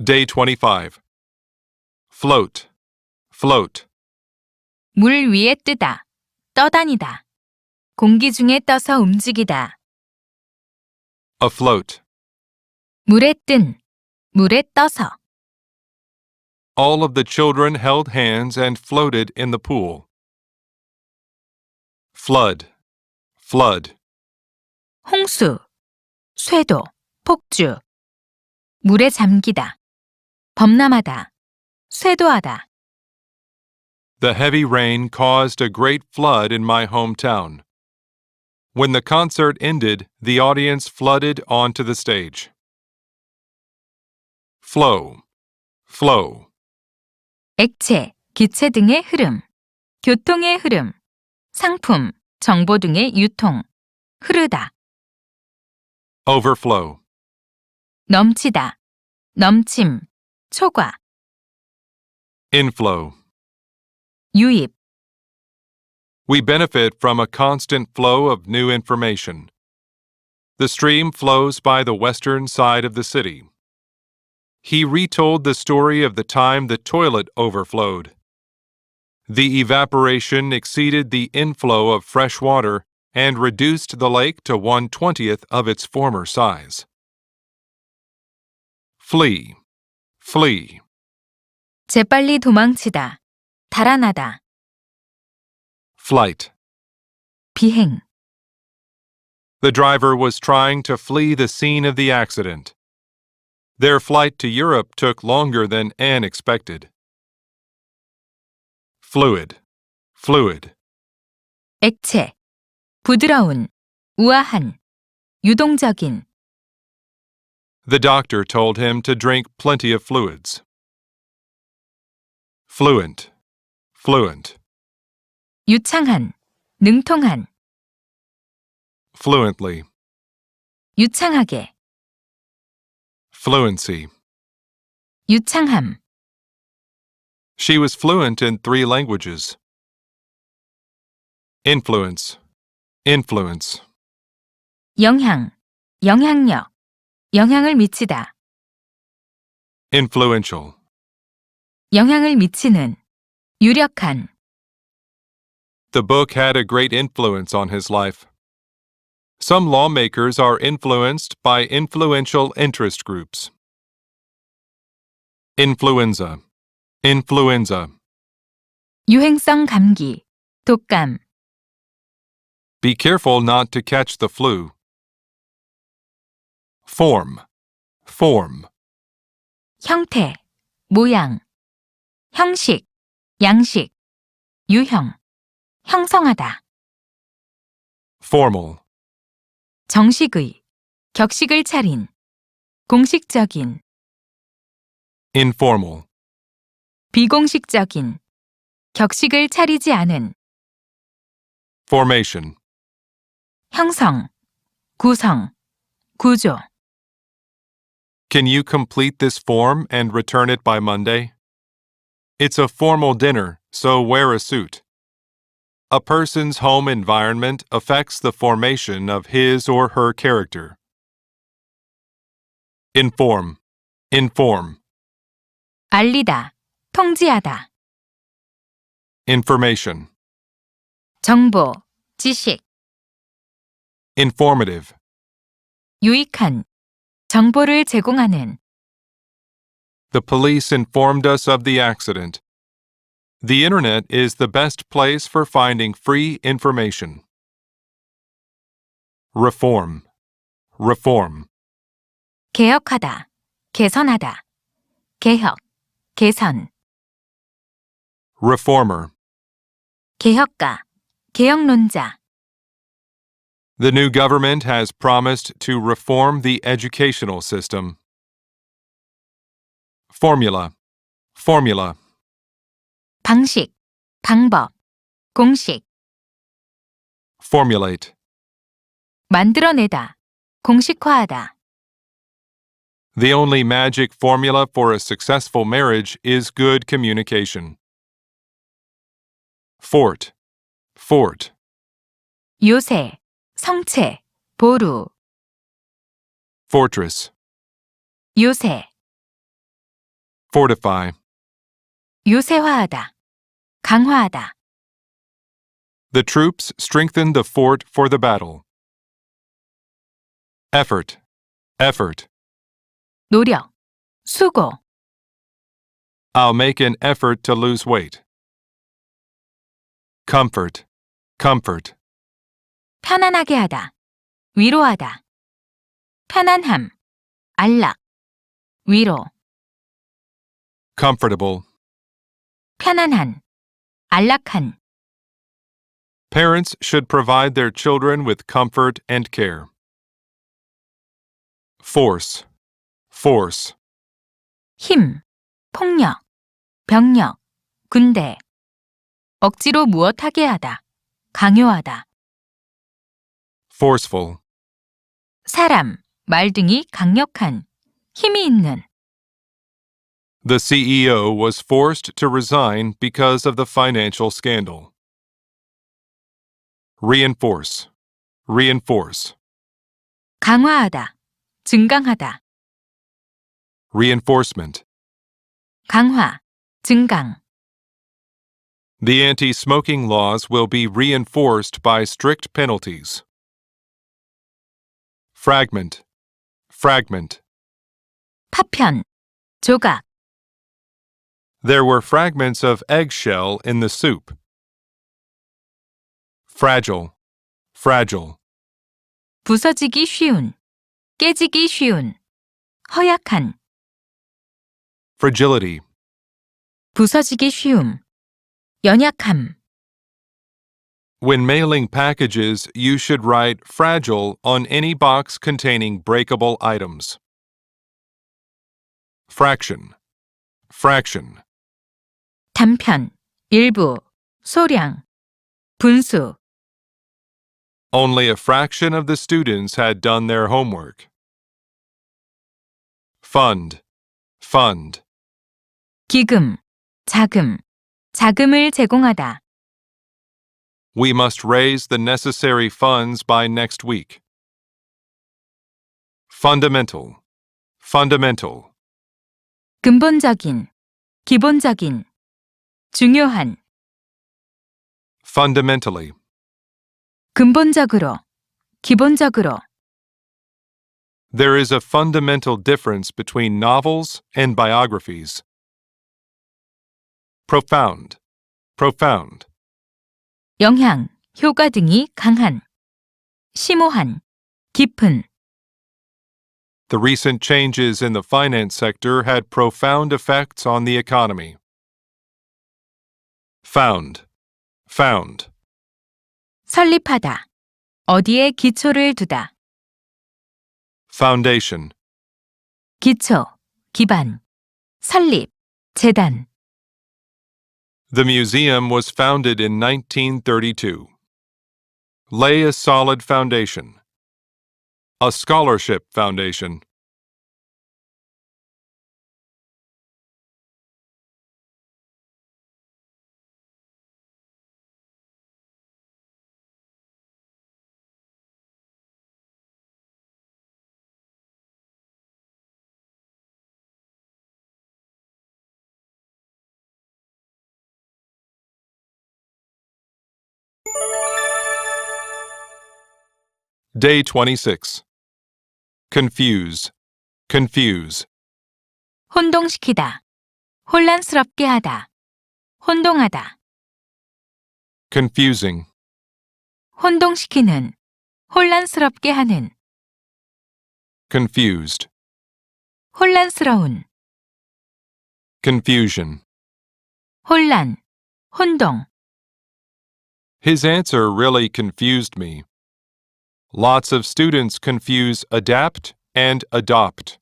Day 25. Float, float. 물 위에 뜨다, 떠다니다. 공기 중에 떠서 움직이다. Afloat. 물에 뜬, 물에 떠서. All of the children held hands and floated in the pool. Flood, flood. 홍수, 쇄도, 폭주. 물에 잠기다, 범람하다, 쇄도하다. The heavy rain caused a great flood in my hometown. When the concert ended, the audience flooded onto the stage. Flow, flow. 액체, 기체 등의 흐름, 교통의 흐름, 상품, 정보 등의 유통, 흐르다. Overflow. 넘치다, 넘침, 초과, Inflow. 유입, We benefit from a constant flow of new information. The stream flows by the western side of the city. He retold the story of the time the toilet overflowed. The evaporation exceeded the inflow of fresh water and reduced the lake to 1/20th of its former size. Flee, flee. 재빨리 도망치다, 달아나다, Flight. 비행. The driver was trying to flee the scene of the accident. Their flight to Europe took longer than Anne expected. Fluid, fluid. 액체, 부드러운, 우아한, 유동적인. The doctor told him to drink plenty of fluids. Fluent, fluent. 유창한, 능통한, Fluently, 유창하게, fluency. 유창함. She was fluent in 3 languages. Influence, influence. 영향, 영향력, 영향을 미치다. Influential. 영향을 미치는, 유력한. The book had a great influence on his life. Some lawmakers are influenced by influential interest groups. Influenza, influenza. 유행성 감기, 독감. Be careful not to catch the flu. Form, form. 형태, 모양. 형식, 양식, 유형. 형성하다. Formal, 정식의, 격식을 차린. 공식적인, informal. 비공식적인. 격식을 차리지 않은. Formation. 형성, 구성, 구조. Can you complete this form and return it by Monday? It's a formal dinner, so wear a suit. A person's home environment affects the formation of his or her character. Inform, inform. 알리다, 통지하다. Information. 정보, 지식. Informative. 유익한, 정보를 제공하는. The police informed us of the accident. The internet is the best place for finding free information. Reform, reform. 개혁하다, 개선하다. 개혁, 개선. Reformer. 개혁가, 개혁론자. The new government has promised to reform the educational system. Formula, formula. 방식, 방법, 공식. Formulate. 만들어내다, 공식화하다. The only magic formula for a successful marriage is good communication. Fort, fort. 요새, 성체, 보루. Fortress. 요새. fortify, 요새화하다. 강화하다. the troops strengthened the fort for the battle. Effort, effort, 노력. 수고. I'll make an effort to lose weight. Comfort, comfort, 편안하게 하다. 위로하다. 편안함. 안락. 위로. comfortable. 편안한. 안락한. Parents should provide their children with comfort and care. Force, force, 힘. 폭력. 병력. 군대. 억지로 무엇하게 하다. 강요하다. forceful, 사람. 말 등이 강력한. 힘이 있는. the CEO was forced to resign because of the financial scandal. Reinforce, reinforce, 강화하다. 증강하다. reinforcement. 강화. 증강. The anti-smoking laws will be reinforced by strict penalties. Fragment, fragment. 파편. 조각. There were fragments of eggshell in the soup. Fragile, fragile. 부서지기 쉬운. 깨지기 쉬운. 허약한. Fragility, 부서지기 쉬움. 연약함. when mailing packages, you should write fragile on any box containing breakable items. Fraction, fraction. 단편. 일부. 소량. 분수. Only a fraction of the students had done their homework. Fund, fund. 기금. 자금. 자금을 제공하다. We must raise the necessary funds by next week. Fundamental, fundamental. 근본적인. 기본적인. 중요한. Fundamentally, 근본적으로. 기본적으로. there is a fundamental difference between novels and biographies. Profound, profound. 영향. 효과 등이 강한. 심오한. 깊은. The recent changes in the finance sector had profound effects on the economy. Found, found. 설립하다. 어디에 기초를 두다. Foundation, 기초. 기반. 설립. 재단. the museum was founded in 1932. Lay a solid foundation. A scholarship foundation. Day 26. Confuse, confuse. 혼동시키다. 혼란스럽게 하다. 혼동하다. Confusing, 혼동시키는. 혼란스럽게 하는. confused. 혼란스러운. Confusion. 혼란. 혼동. His answer really confused me. Lots of students confuse adapt and adopt.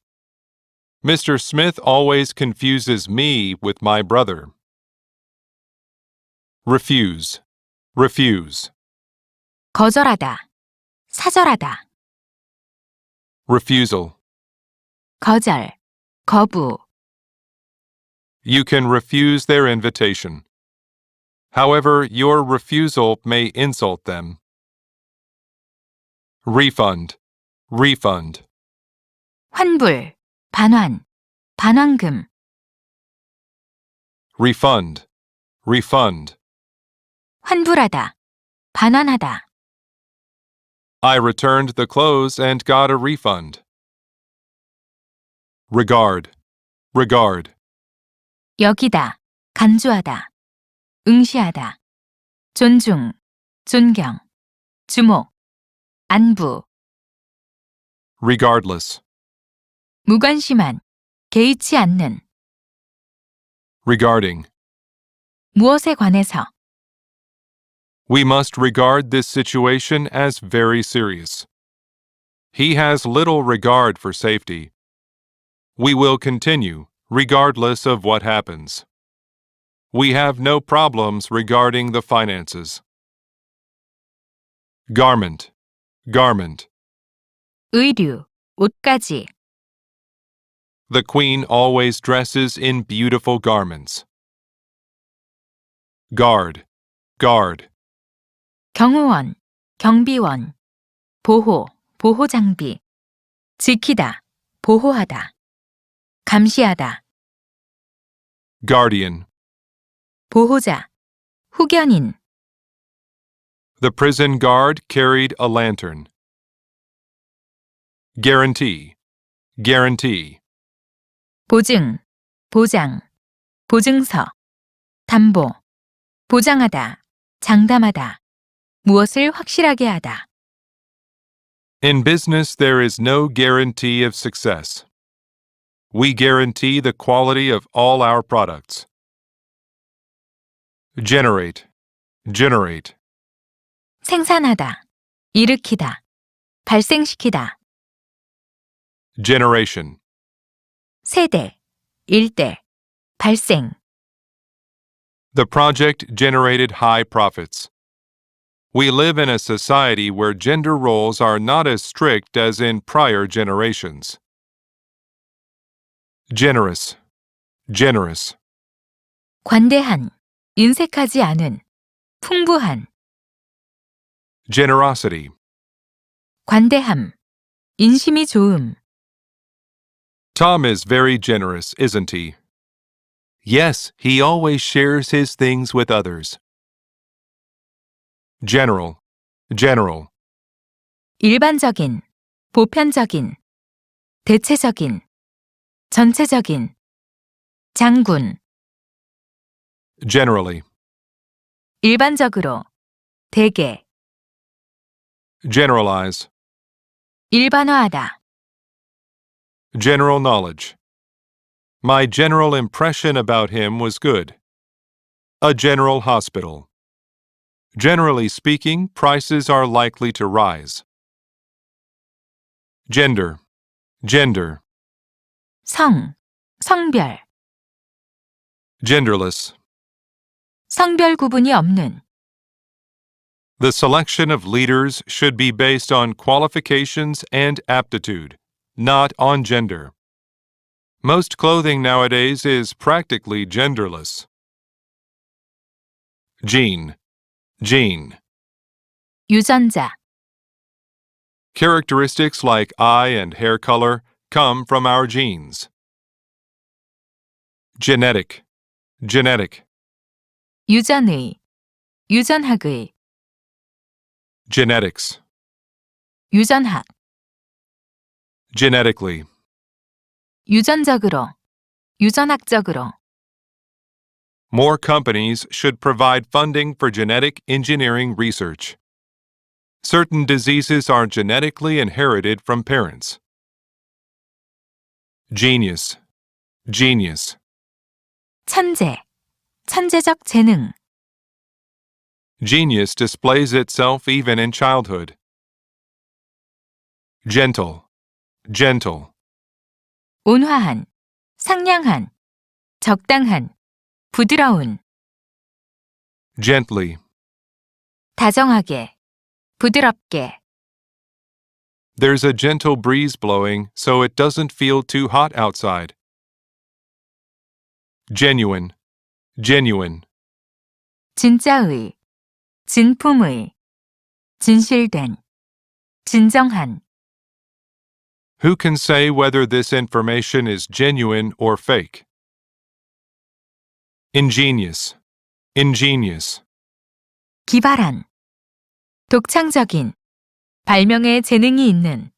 Mr. Smith always confuses me with my brother. Refuse, refuse, 거절하다. 사절하다. refusal. 거절. 거부. You can refuse their invitation. However, your refusal may insult them. Refund, refund. 환불. 반환. 반환금. refund, refund. 환불하다, 반환하다. I returned the clothes and got a refund. Regard, regard. 여기다, 간주하다, 응시하다. 존중, 존경, 주목, 안부. Regardless, 무관심한, 개의치 않는. regarding. 무엇에 관해서. We must regard this situation as very serious. He has little regard for safety. We will continue, regardless of what happens. We have no problems regarding the finances. Garment, garment. 의류, 옷가지. The queen always dresses in beautiful garments. Guard, guard. 경호원, 경비원. 보호, 보호장비. 지키다, 보호하다. 감시하다. Guardian. 보호자, 후견인. The prison guard carried a lantern. Guarantee, guarantee. 보증, 보장, 보증서. 담보, 보장하다, 장담하다. 무엇을 확실하게 하다. In business, there is no guarantee of success. We guarantee the quality of all our products. Generate, generate. 생산하다, 일으키다, 발생시키다. Generation, 세대, 일대, 발생. the project generated high profits. We live in a society where gender roles are not as strict as in prior generations. Generous, generous. 관대한, 인색하지 않은, 풍부한. Generosity, 관대함, 인심이 좋음. Tom is very generous, isn't he? Yes, he always shares his things with others. General, general. 일반적인, 보편적인, 대체적인, 전체적인. 장군, Generally, 일반적으로, 대개. generalize. 일반화하다. General knowledge. My general impression about him was good. A general hospital. Generally speaking, prices are likely to rise. Gender, gender. 성, 성별. Genderless. 성별 구분이 없는. The selection of leaders should be based on qualifications and aptitude, not on gender. Most clothing nowadays is practically genderless. Gene, gene. 유전자, Characteristics like eye and hair color come from our genes. Genetic, genetic. 유전의, 유전학의. Genetics, 유전학. genetically. 유전적으로, 유전학적으로. More companies should provide funding for genetic engineering research. Certain diseases are genetically inherited from parents. Genius, genius. 천재, 천재적 재능. Genius displays itself even in childhood. Gentle, gentle. 온화한, 상냥한, 적당한, 부드러운. Gently. 다정하게, 부드럽게. There's a gentle breeze blowing, so it doesn't feel too hot outside. Genuine, genuine. 진짜의, 진품의, 진실된, 진정한. Who can say whether this information is genuine or fake? ingenious, ingenious. 기발한, 독창적인, 발명에 재능이 있는,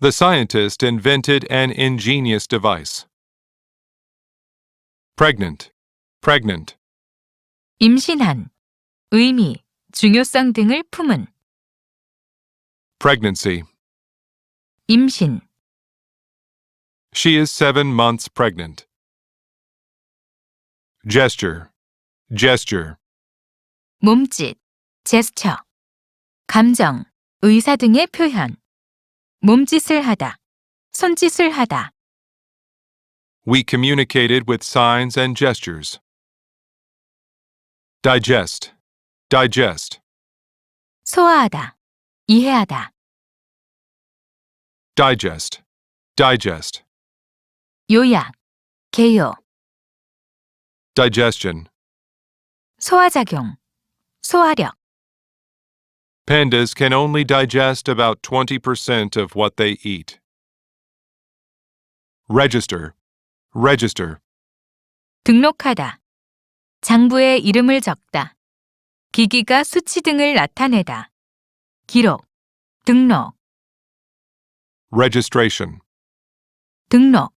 The scientist invented an ingenious device. Pregnant, pregnant. 임신한, 의미, 중요성 등을 품은, Pregnancy. 임신, She is 7 months pregnant. Gesture, gesture. 몸짓, 제스처, 감정, 의사 등의 표현, 몸짓을 하다, 손짓을 하다, We communicated with signs and gestures. Digest, digest. 소화하다, 이해하다, Digest, digest. 요약, 개요, Digestion. 소화작용, 소화력, Pandas can only digest about 20% of what they eat. Register, register. 등록하다, 장부에 이름을 적다, 기기가 수치 등을 나타내다, 기록, 등록, Registration. 등록,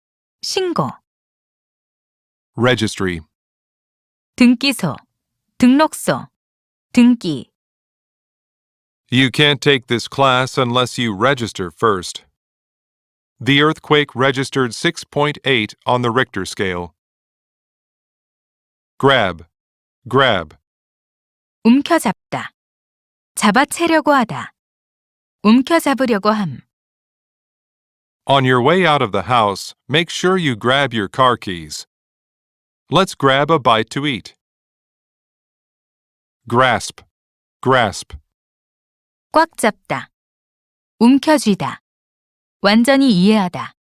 신고, Registry. 등기소, 등록소, 등기, You can't take this class unless you register first. The earthquake registered 6.8 on the Richter scale. Grab, grab. 움켜잡다, 잡아채려고 하다, 움켜잡으려고 함, On your way out of the house, make sure you grab your car keys. Let's grab a bite to eat. Grasp, grasp. 꽉 잡다, 움켜쥐다, 완전히 이해하다,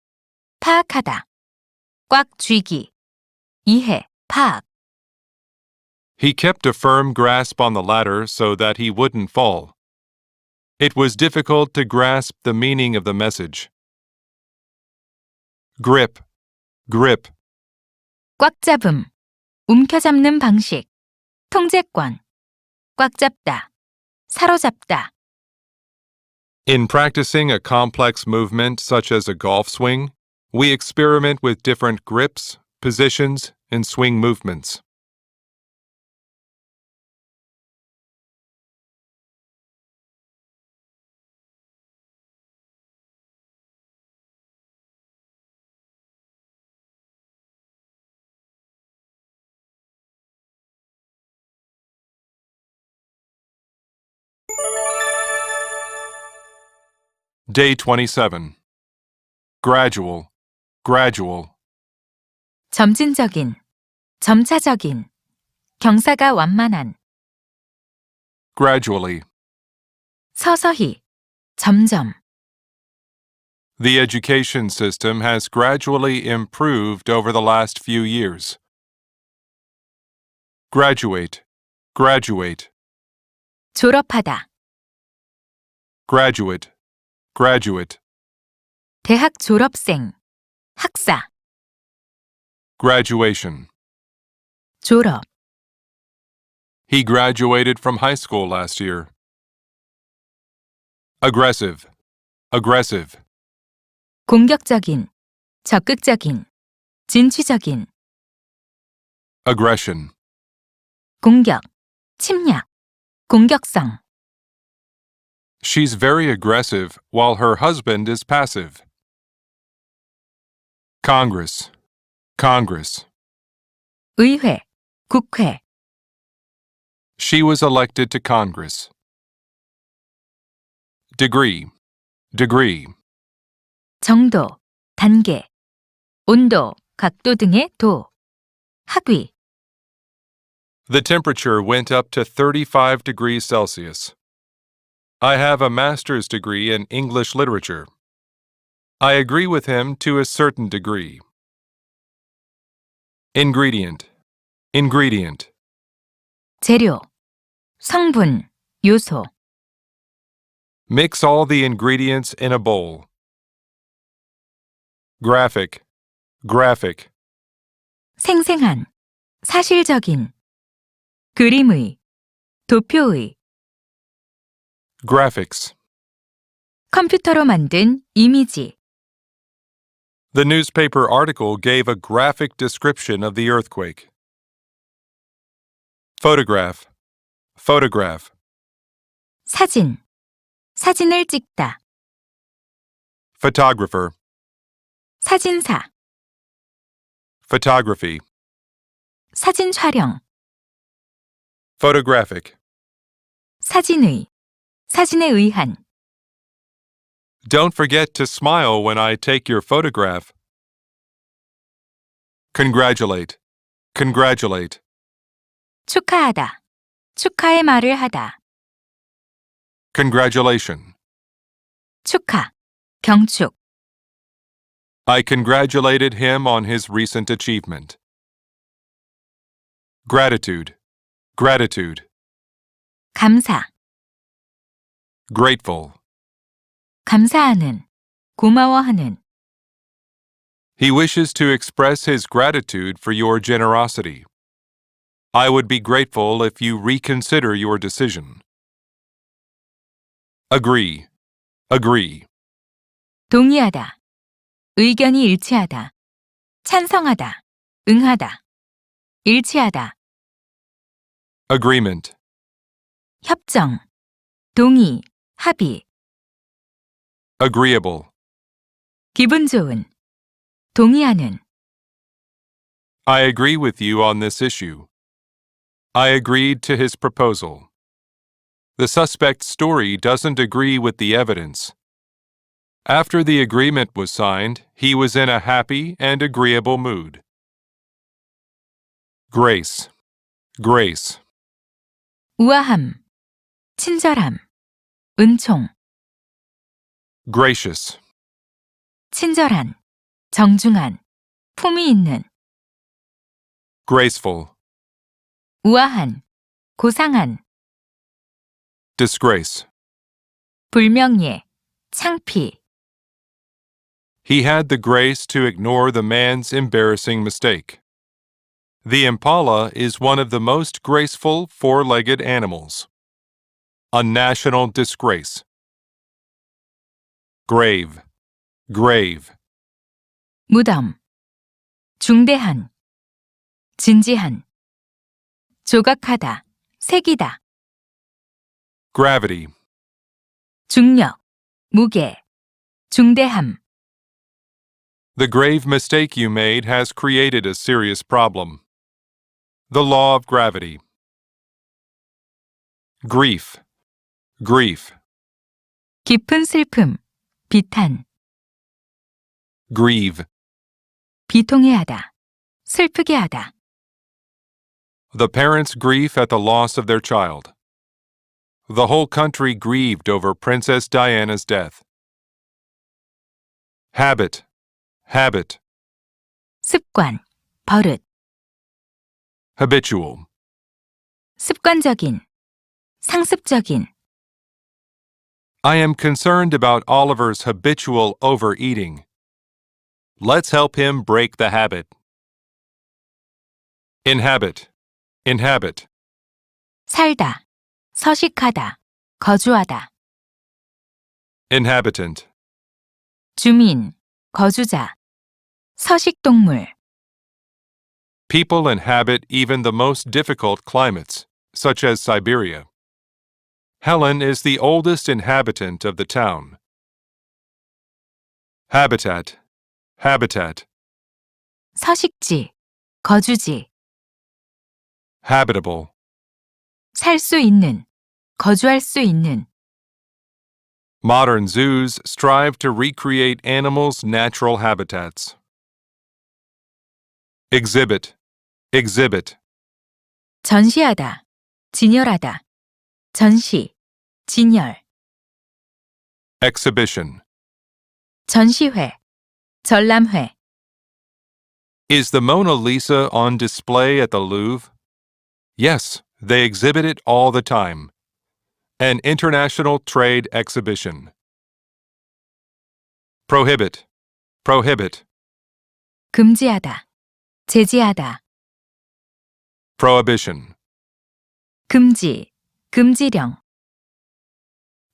파악하다, 꽉 쥐기, 이해, 파악, He kept a firm grasp on the ladder so that he wouldn't fall. It was difficult to grasp the meaning of the message. Grip, grip. 꽉 잡음, 움켜잡는 방식, 통제권, 꽉 잡다, 사로잡다, In practicing a complex movement such as a golf swing, we experiment with different grips, positions, and swing movements. Day 27. Gradual, gradual. 점진적인, 점차적인, 경사가 완만한, Gradually. 서서히, 점점, The education system has gradually improved over the last few years. Graduate, graduate. 졸업하다, Graduate, graduate. 대학 졸업생, 학사, Graduation. 졸업, He graduated from high school last year. Aggressive, aggressive. 공격적인, 적극적인, 진취적인, Aggression. 공격, 침략, 공격성, She's very aggressive while her husband is passive. Congress, Congress. 의회, 국회, She was elected to Congress. Degree, degree. 정도, 단계, 온도, 각도 등의 도, 학위, The temperature went up to 35 degrees Celsius. I have a master's degree in English literature. I agree with him to a certain degree. Ingredient, ingredient. 재료, 성분, 요소, Mix all the ingredients in a bowl. Graphic, graphic. 생생한, 사실적인, 그림의, 도표의, Graphics. 컴퓨터로 만든 이미지, The newspaper article gave a graphic description of the earthquake. Photograph. Photograph. 사진, 사진을 찍다, Photographer. 사진사, Photography. 사진 촬영, Photographic. 사진의, 사진에 의한, Don't forget to smile when I take your photograph. Congratulate. Congratulate. 축하하다, 축하의 말을 하다, Congratulation. 축하, 경축, I congratulated him on his recent achievement. Gratitude. Gratitude. 감사, Grateful. 감사하는, 고마워하는, He wishes to express his gratitude for your generosity. I would be grateful if you reconsider your decision. Agree. Agree. 동의하다, 의견이 일치하다, 찬성하다, 응하다, 일치하다, Agreement. 협정, 동의, 합의, Agreeable. 기분 좋은, 동의하는, I agree with you on this issue. I agreed to his proposal. The suspect's story doesn't agree with the evidence. After the agreement was signed, he was in a happy and agreeable mood. Grace. Grace. 우아함, 친절함, 은총, Gracious. 친절한, 정중한, 품위 있는, Graceful. 우아한, 고상한, Disgrace. 불명예, 창피, He had the grace to ignore the man's embarrassing mistake. The impala is one of the most graceful four-legged animals. A national disgrace. Grave. Grave. 무덤, 중대한, 진지한, 조각하다, 새기다, Gravity. 중력, 무게, 중대함, The grave mistake you made has created a serious problem. The law of gravity. Grief. Grief. 깊은 슬픔, 비탄, Grieve. 비통해하다, 슬프게 하다, The parents' grief at the loss of their child. The whole country grieved over Princess Diana's death. Habit. Habit. 습관, 버릇, Habitual. 습관적인, 상습적인, I am concerned about Oliver's habitual overeating. Let's help him break the habit. Inhabit. Inhabit. 살다, 서식하다, 거주하다, Inhabitant. 주민, 거주자, 서식동물, People inhabit even the most difficult climates, such as Siberia. Helen is the oldest inhabitant of the town. Habitat. Habitat. 서식지, 거주지, Habitable. 살 수 있는, 거주할 수 있는, Modern zoos strive to recreate animals' natural habitats. Exhibit. Exhibit. 전시하다, 진열하다, 전시, 진열, Exhibition. 전시회, 전람회, Is the Mona Lisa on display at the Louvre? Yes, they exhibit it all the time. An international trade exhibition. Prohibit. Prohibit. 금지하다, 제지하다, prohibition. 금지, 금지령.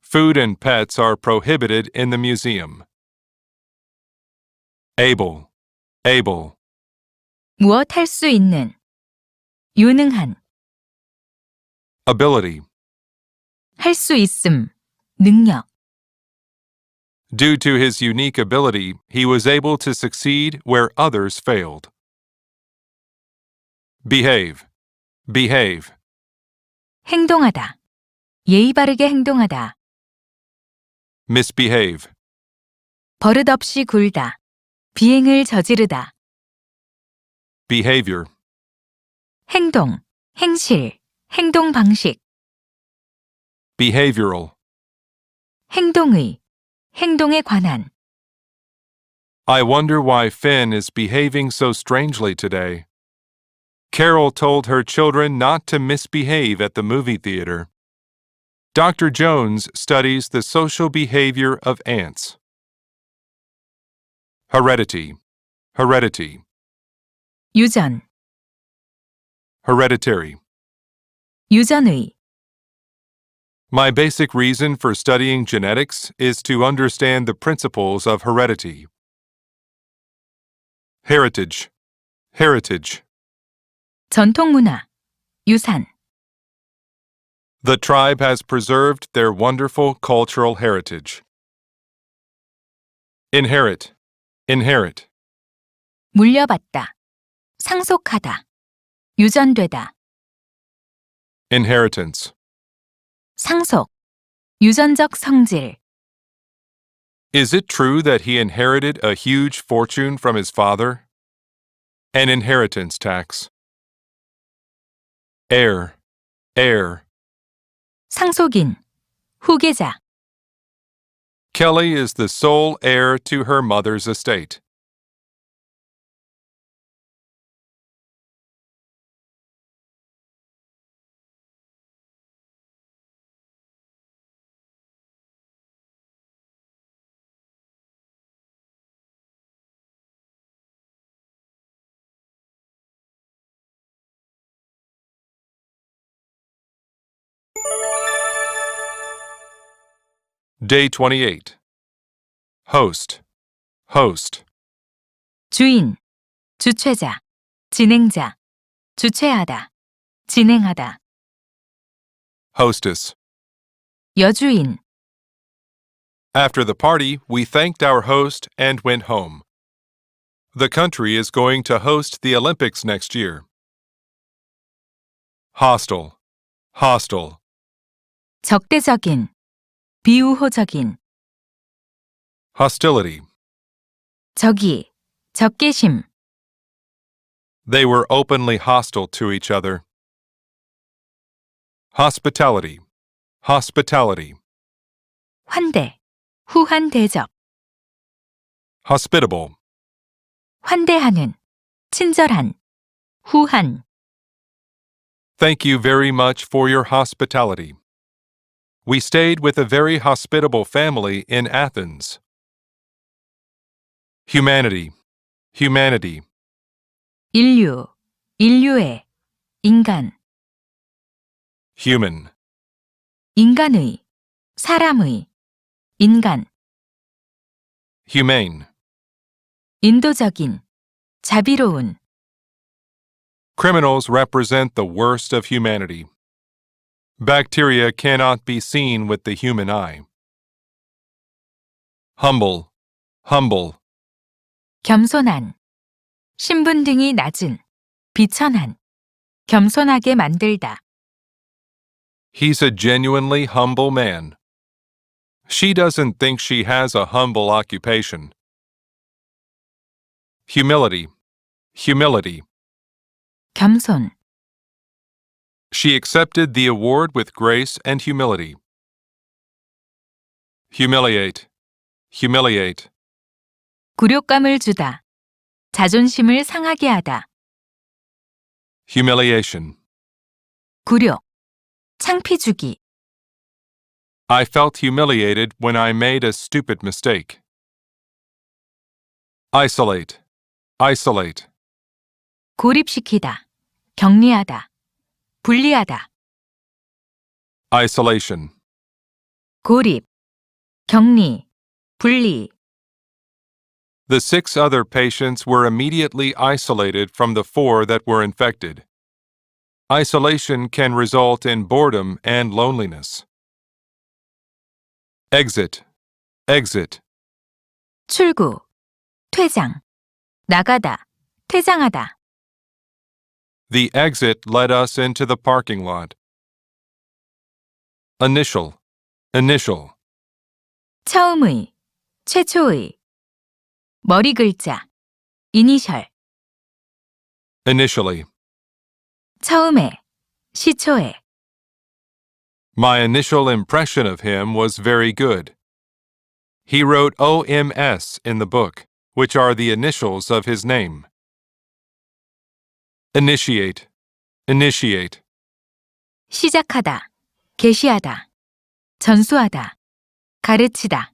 Food and pets are prohibited in the museum. Able, able. 무엇 할 수 있는. 유능한. Ability. 할 수 있음. 능력. Due to his unique ability, he was able to succeed where others failed. Behave, behave. 행동하다. 예의 바르게 행동하다. Misbehave. 버릇없이 굴다. 비행을 저지르다. Behavior. 행동, 행실, 행동 방식. Behavioral. 행동의, 행동에 관한. I wonder why Finn is behaving so strangely today. Carol told her children not to misbehave at the movie theater. Dr. Jones studies the social behavior of ants. Heredity, heredity, 유전, hereditary. 유전의. My basic reason for studying genetics is to understand the principles of heredity. Heritage, heritage. 전통문화, 유산. The tribe has preserved their wonderful cultural heritage. Inherit, inherit. 물려받다. 상속하다. 유전되다. Inheritance. 상속. 유전적 성질. Is it true that he inherited a huge fortune from his father? An inheritance tax. Heir, heir. 상속인. 후계자. Kelly is the sole heir to her mother's estate. Day 28. Host, host. 주인. 주최자. 진행자. 주최하다. 진행하다. Hostess. 여주인. After the party, we thanked our host and went home. The country is going to host the Olympics next year. Hostile, hostile. 적대적인. 비우호적인. Hostility. 적이. 적개심. They were openly hostile to each other. Hospitality, hospitality. 환대. 후한 대접. Hospitable. 환대하는. 친절한. 후한. Thank you very much for your hospitality. We stayed with a very hospitable family in Athens. Humanity, humanity. 인류. 인류의. 인간. Human. 인간의. 사람의. 인간. Humane. 인도적인. 자비로운. Criminals represent the worst of humanity. Bacteria cannot be seen with the human eye. Humble, humble. 겸손한. 신분등이 낮은. 비천한. 겸손하게 만들다. He's a genuinely humble man. She doesn't think she has a humble occupation. Humility, humility. 겸손. She accepted the award with grace and humility. Humiliate, humiliate. 굴욕감을 주다. 자존심을 상하게 하다. Humiliation. 굴욕. 창피 주기. I felt humiliated when I made a stupid mistake. Isolate, isolate. 고립시키다. 격리하다. 분리하다, isolation, 고립, 격리, 분리, The 6 other patients were immediately isolated from the 4 that were infected. Isolation can result in boredom and loneliness. Exit, exit, 출구, 퇴장, 나가다, 퇴장하다, The exit led us into the parking lot. Initial, initial, 처음의, 최초의, 머리 글자, 이니셜, initially. 처음에, 시초에, My initial impression of him was very good. He wrote OMS in the book, which are the initials of his name. Initiate, initiate, 시작하다, 게시하다, 전수하다, 가르치다,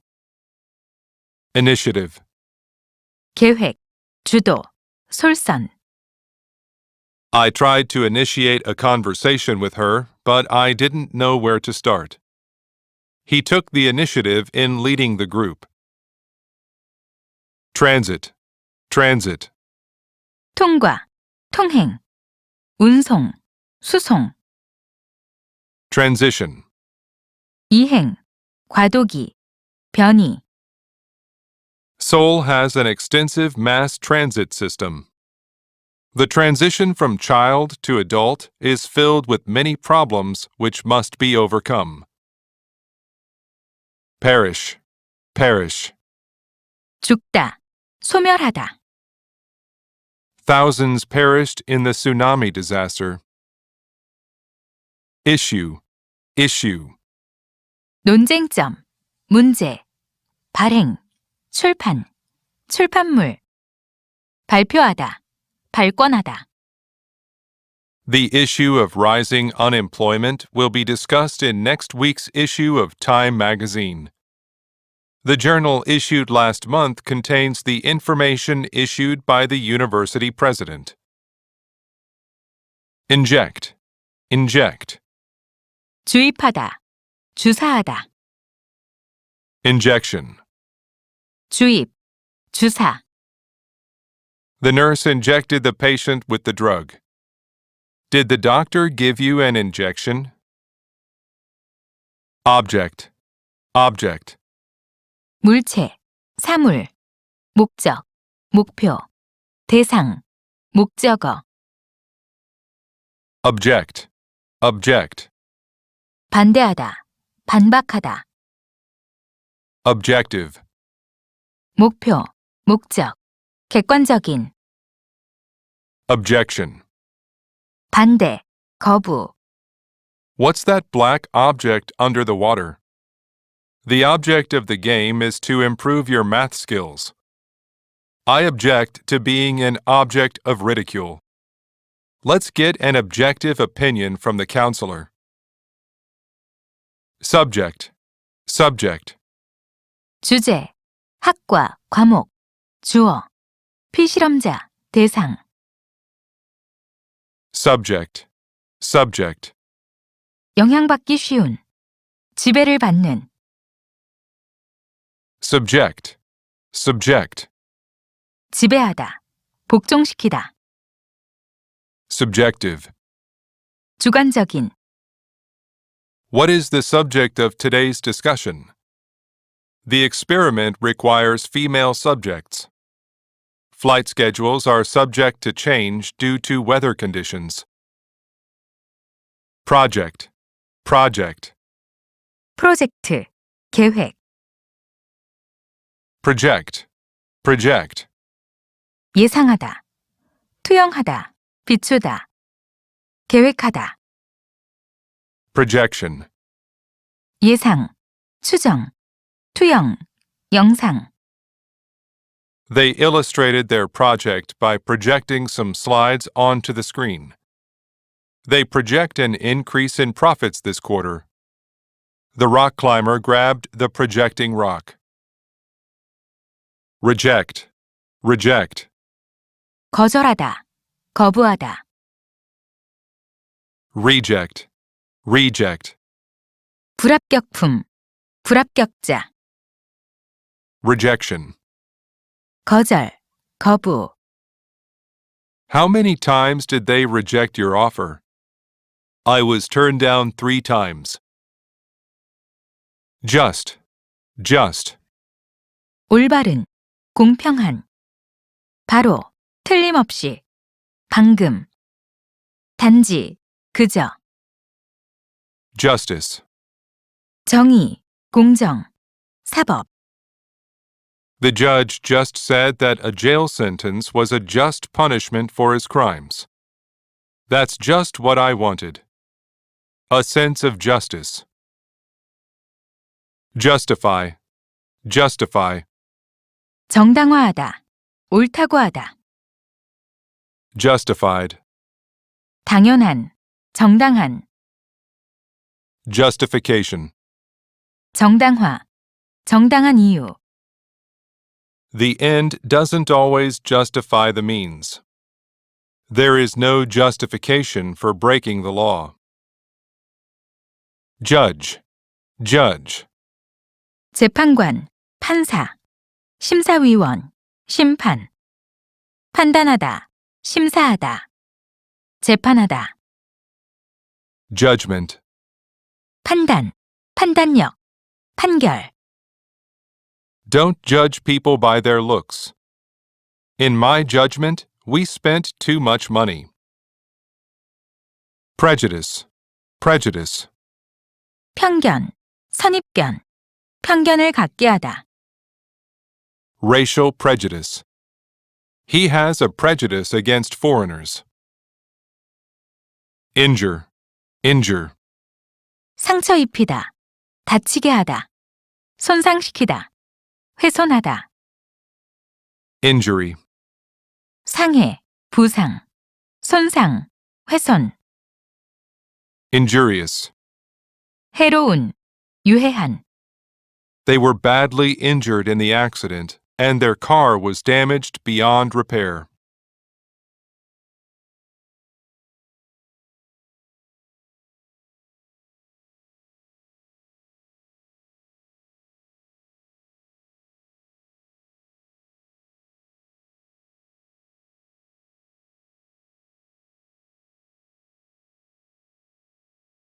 initiative. 계획, 주도, 솔선, I tried to initiate a conversation with her, but I didn't know where to start. He took the initiative in leading the group. Transit, transit, 통과, 통행, 운송, 수송, transition, 이행, 과도기, 변이, Seoul has an extensive mass transit system. The transition from child to adult is filled with many problems which must be overcome. Perish, perish. 죽다, 소멸하다, Thousands perished in the tsunami disaster. Issue, issue. 논쟁점, 문제, 발행, 출판, 출판물, 발표하다, 발권하다, The issue of rising unemployment will be discussed in next week's issue of Time magazine. The journal issued last month contains the information issued by the university president. Inject, inject, 주입하다, 주사하다, injection. 주입, 주사, The nurse injected the patient with the drug. Did the doctor give you an injection? Object, object, 물체, 사물, 목적, 목표, 대상, 목적어, object, object, 반대하다, 반박하다, objective. 목표, 목적, 객관적인, Objection. 반대, 거부, What's that black object under the water? The object of the game is to improve your math skills. I object to being an object of ridicule. Let's get an objective opinion from the counselor. Subject. Subject. 주제, 학과, 과목, 주어, 피실험자, 대상, Subject. Subject. 영향받기 쉬운, 지배를 받는, Subject. Subject. 지배하다, 복종시키다, Subjective. 주관적인, What is the subject of today's discussion? The experiment requires female subjects. Flight schedules are subject to change due to weather conditions. Project. Project. 프로젝트, 계획, Project. Project. 예상하다, 투영하다, 비추다, 계획하다, Projection. 예상, 추정, 투영, 영상, They illustrated their project by projecting some slides onto the screen. They project an increase in profits this quarter. The rock climber grabbed the projecting rock. Reject. Reject. 거절하다, 거부하다, reject, reject, 불합격품, 불합격자, rejection. 거절, 거부, How many times did they reject your offer? I was turned down 3 times. Just, just, 올바른, 공평한, 바로, 틀림없이, 방금, 단지, 그저, justice. 정의, 공정, 사법, The judge just said that a jail sentence was a just punishment for his crimes. That's just what I wanted. A sense of justice. Justify, justify, 정당화하다, 옳다고 하다, justified, 당연한, 정당한, justification. 정당화, 정당한 이유, The end doesn't always justify the means. There is no justification for breaking the law. Judge, judge, 재판관, 판사, 심사위원, 심판, 판단하다, 심사하다, 재판하다, judgment, 판단, 판단력, 판결, Don't judge people by their looks. In my judgment, we spent too much money. Prejudice, prejudice, 편견, 선입견, 편견을 갖게 하다, racial prejudice. He has a prejudice against foreigners. Injure, injure, 상처 입히다, 다치게 하다, 손상시키다, 훼손하다, injury, 상해, 부상, 손상, 훼손, injurious. 해로운, 유해한, They were badly injured in the accident, and their car was damaged beyond repair.